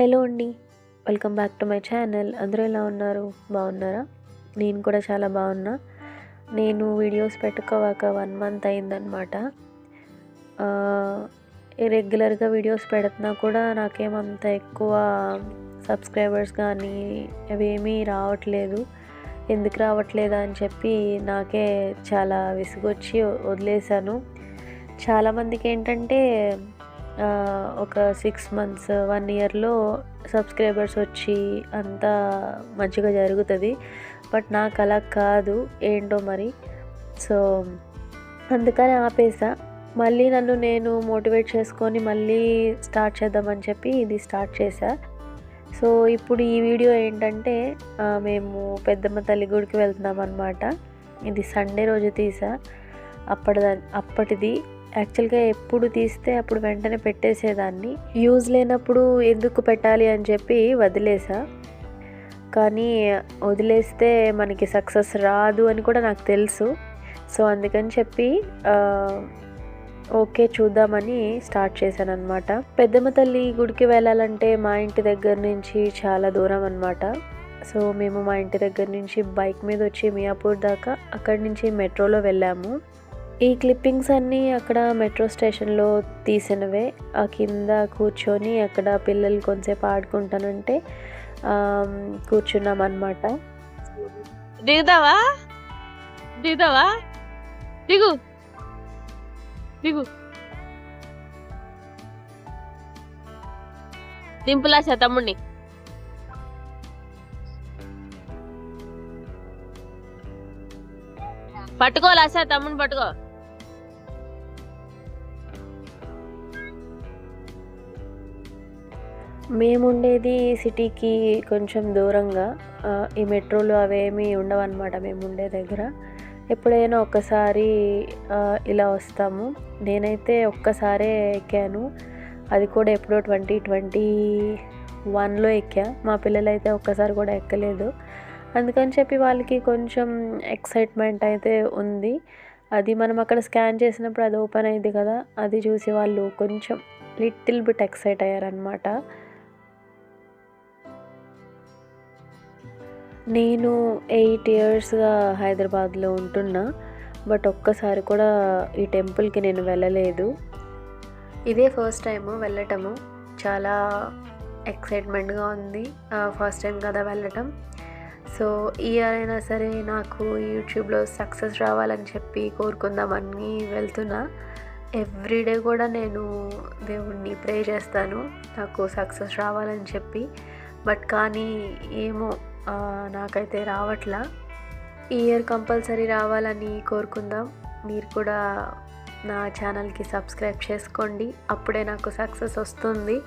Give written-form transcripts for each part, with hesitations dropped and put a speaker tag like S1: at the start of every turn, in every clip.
S1: Hello అండి. Welcome back to my channel. అందరూ ఎలా ఉన్నారు? బాగున్నారా? నేను కూడా చాలా బాగున్నా. నేను వీడియోస్ పెట్టుకోవాక 1 మంత్ అయిందనమాట. రెగ్యులర్గా వీడియోస్ పెడుతున్నా కూడా నాకేమంత ఎక్కువ సబ్స్క్రైబర్స్ కానీ అవేమీ రావట్లేదు. ఎందుకు రావట్లేదా అని చెప్పి నాకే చాలా విసుగొచ్చి వదిలేశాను. చాలామందికి ఏంటంటే ఒక 6 మంత్స్ 1 ఇయర్లో సబ్స్క్రైబర్స్ వచ్చి అంతా మంచిగా జరుగుతుంది. బట్ నాకు అలా కాదు, ఏంటో మరి. సో అందుకని ఆపేసా. మళ్ళీ నన్ను నేను మోటివేట్ చేసుకొని మళ్ళీ స్టార్ట్ చేద్దామని చెప్పి ఇది స్టార్ట్ చేశా. సో ఇప్పుడు ఈ వీడియో ఏంటంటే మేము పెద్దమ్మ తల్లి గుడికి వెళ్తున్నాం అన్నమాట. ఇది సండే రోజు తీసా. అప్పటిది యాక్చువల్గా ఎప్పుడు తీస్తే అప్పుడు వెంటనే పెట్టేసేదాన్ని. యూజ్ లేనప్పుడు ఎందుకు పెట్టాలి అని చెప్పి వదిలేసా. కానీ వదిలేస్తే మనకి సక్సెస్ రాదు అని కూడా నాకు తెలుసు. సో అందుకని చెప్పి ఓకే చూద్దామని స్టార్ట్ చేశాను అనమాట. పెద్దమ్మ తల్లి గుడికి వెళ్ళాలంటే మా ఇంటి దగ్గర నుంచి చాలా దూరం అనమాట. సో మేము మా ఇంటి దగ్గర నుంచి బైక్ మీద వచ్చి మియాపూర్ దాకా, అక్కడి నుంచి మెట్రోలో వెళ్ళాము. ఈ క్లిప్పింగ్స్ అన్నీ అక్కడ మెట్రో స్టేషన్లో తీసినవే. ఆ కింద కూర్చొని అక్కడ పిల్లలు కొంచెంసేపు ఆడుకుంటానంటే కూర్చున్నాం అన్నమాట.
S2: దిగుతావా దిగుతావా దిగు దిగు దింపులాసా తమ్ముడిని. పట్టుకోలాసా తమ్ముడిని పట్టుకో.
S1: మేముండేది సిటీకి కొంచెం దూరంగా. ఈ మెట్రోలు అవేమీ ఉండవన్నమాట మేము ఉండే దగ్గర. ఎప్పుడైనా ఒక్కసారి ఇలా వస్తాము. నేనైతే ఒక్కసారే ఎక్కాను, అది కూడా ఎప్పుడో 2021లో ఎక్కా. మా పిల్లలైతే ఒక్కసారి కూడా ఎక్కలేదు. అందుకని చెప్పి వాళ్ళకి కొంచెం ఎక్సైట్మెంట్ అయితే ఉంది. అది మనం అక్కడ స్కాన్ చేసినప్పుడు అది ఓపెన్ అయింది కదా, అది చూసి వాళ్ళు కొంచెం లిటిల్ బిట్ ఎక్సైట్ అయ్యారనమాట. నేను 8 ఇయర్స్గా హైదరాబాద్లో ఉంటున్నా. బట్ ఒక్కసారి కూడా ఈ టెంపుల్కి నేను వెళ్ళలేదు. ఇదే ఫస్ట్ టైము వెళ్ళటము. చాలా ఎక్సైట్మెంట్గా ఉంది. ఫస్ట్ టైం కదా వెళ్ళటం. సో ఈ ఇయర్ అయినా సరే నాకు యూట్యూబ్లో సక్సెస్ రావాలని చెప్పి కోరుకుందామని వెళ్తున్నా. ఎవ్రీడే కూడా నేను దేవుణ్ణి ప్రే చేస్తాను నాకు సక్సెస్ రావాలని చెప్పి. బట్ కానీ ఏమో నాకైతే రావట్లా. ఈ ఇయర్ కంపల్సరీ రావాలని కోరుకుందాం. మీరు కూడా నా ఛానల్కి సబ్స్క్రైబ్ చేసుకోండి, అప్పుడే నాకు సక్సెస్ వస్తుంది.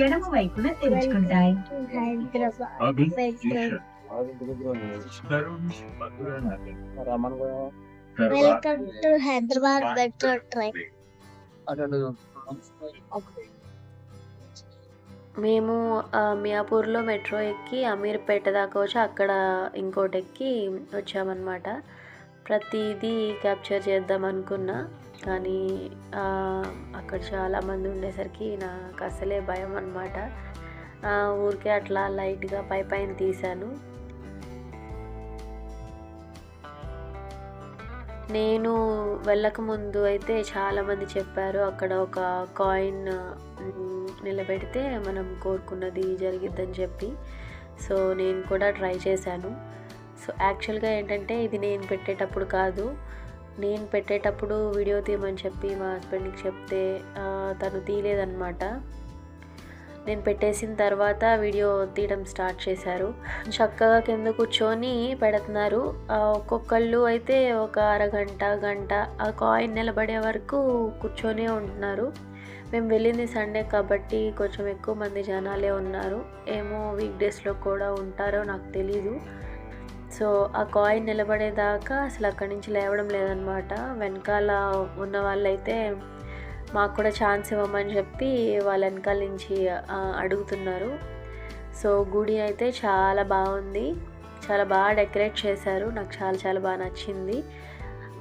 S3: ఎడమ వైపున తెరుచుకుంటాయి.
S4: Welcome to Hyderabad metro train.
S1: మేము మియాపూర్లో మెట్రో ఎక్కి అమీర్పేట దాకా వచ్చి అక్కడ ఇంకోటి ఎక్కి వచ్చామన్నమాట. ప్రతిదీ క్యాప్చర్ చేద్దాం అనుకున్నా, కానీ అక్కడ చాలామంది ఉండేసరికి నాకు అసలే భయం అన్నమాట. ఊరికే అట్లా లైట్గా పైన తీశాను. నేను వెళ్ళకముందు అయితే చాలామంది చెప్పారు అక్కడ ఒక కాయిన్ నిలబెడితే మనం కోరుకున్నది జరిగిద్దని చెప్పి. సో నేను కూడా ట్రై చేశాను. సో యాక్చువల్గా ఏంటంటే ఇది నేను పెట్టేటప్పుడు కాదు, నేను పెట్టేటప్పుడు వీడియో తీయమని చెప్పి మా హస్బెండ్కి చెప్తే తను తీయలేదన్నమాట. నేను పెట్టేసిన తర్వాత వీడియో తీయడం స్టార్ట్ చేశారు. చక్కగా కింద కూర్చొని పెడుతున్నారు. ఒక్కొక్కళ్ళు అయితే ఒక అరగంట గంట ఆ కాయిన్ నిలబడే వరకు కూర్చొనే ఉంటున్నారు. మేము వెళ్ళింది సండే కాబట్టి కొంచెం ఎక్కువ మంది జనాలే ఉన్నారు. ఏమో వీక్ డేస్లో కూడా ఉంటారో నాకు తెలీదు. సో ఆ కాయిన్ నిలబడేదాకా అసలు అక్కడి నుంచి లేవడం లేదనమాట. వెనకాల ఉన్న వాళ్ళైతే మాకు కూడా ఛాన్స్ ఇవ్వమని చెప్పి వాళ్ళ వెనకాల నుంచి అడుగుతున్నారు. సో గుడి అయితే చాలా బాగుంది, చాలా బాగా డెకరేట్ చేశారు. నాకు చాలా చాలా బాగా నచ్చింది.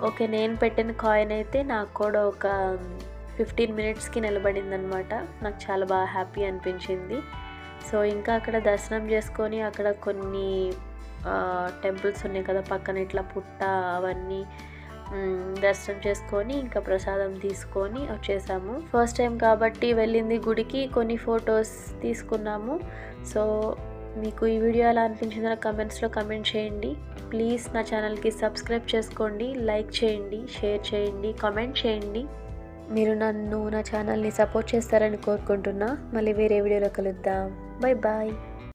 S1: ఓకే, నేను పెట్టిన కాయిన్ అయితే నాకు కూడా ఒక 15 మినిట్స్కి నిలబడింది అనమాట. నాకు చాలా బాగా హ్యాపీ అనిపించింది. సో ఇంకా అక్కడ దర్శనం చేసుకొని అక్కడ కొన్ని టెంపుల్స్ ఉన్నాయి కదా పక్కన, ఇట్లా పుట్ట అవన్నీ దర్శనం చేసుకొని ఇంకా ప్రసాదం తీసుకొని వచ్చేసాము. ఫస్ట్ టైం కాబట్టి వెళ్ళింది గుడికి, కొన్ని ఫొటోస్ తీసుకున్నాము. సో మీకు ఈ వీడియో ఎలా అనిపించిందో కమెంట్స్లో కమెంట్ చేయండి. ప్లీజ్ నా ఛానల్కి సబ్స్క్రైబ్ చేసుకోండి, లైక్ చేయండి, షేర్ చేయండి, కామెంట్ చేయండి. మీరు నన్ను నా ఛానల్ని సపోర్ట్ చేస్తారని కోరుకుంటున్నా. మళ్ళీ వేరే వీడియోలో కలుద్దాం. Bye bye.